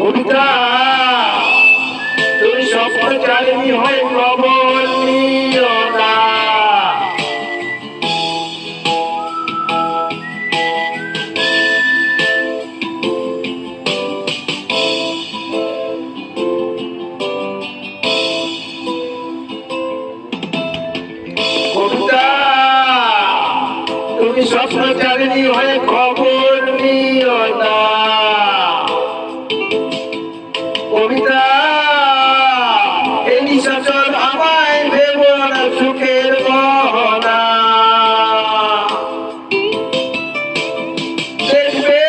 কবিতা তুমি স্বপ্নচারিণী হয়ে খবর নিও না। কবিতা তুমি স্বপ্নচারিণী হয়ে খবর নিও না। কবিতা এই নিশাচর আমায় ভেব না সুখের গহনা। দেখবে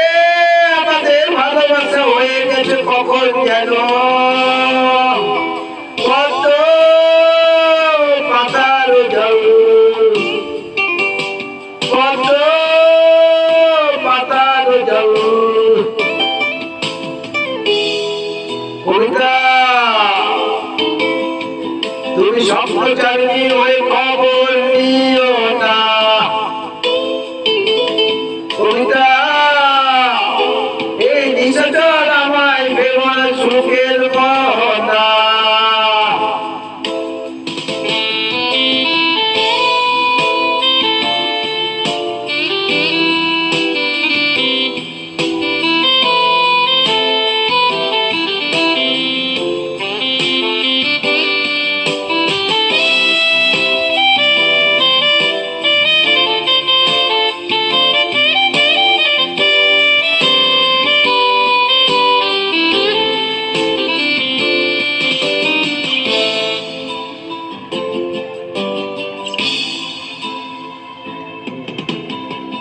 আমাদের ভালোবাসা হয়ে গেছে কখন যেন কত পাতার জল, কত পাতার জল। কবিতা তুমি স্বপ্নচারিণী হয়ে খবর নিও না। কবিতা এই নিশাচর আমায় ভেবো না সুখের গহনা।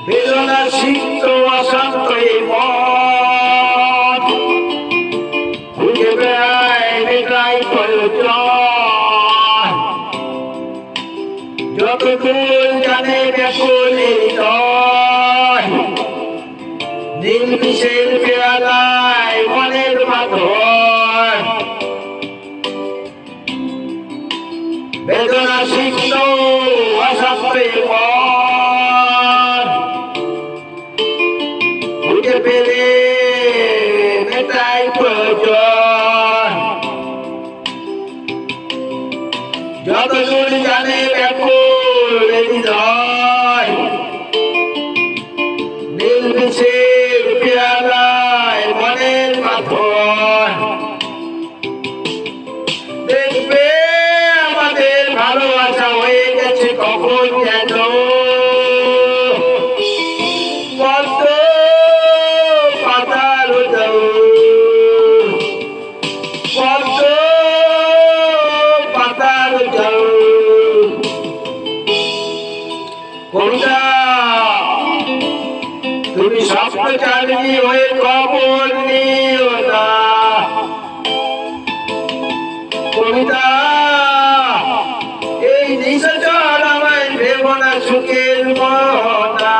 বেদনা সিক্ত অশান্ত এই মন খুঁজে বেড়ায় বেটাই প্রয়োজন। যতদূর জানে ব্যাকুল হৃদয় নীল বিষের পেয়ালায় মনের মাধর। বেদনা সিক্ত অশান্ত এই মন খুঁজে পেলে মেটাই প্রয়োজন। যতদূর জানে ব্যাকুল হৃদয় নীল বিষের পেয়ালায় মনের পাথর। দেখবে আমাদের ভালোবাসা হয়ে গেছে কখন যেন কত পাতার জল, কত পাতার জল। কবিতা তুমি স্বপ্নচারিণী হয়ে খবর নিও না। কবিতা এই নিশাচর আমায় ভেবো না সুখের গহনা।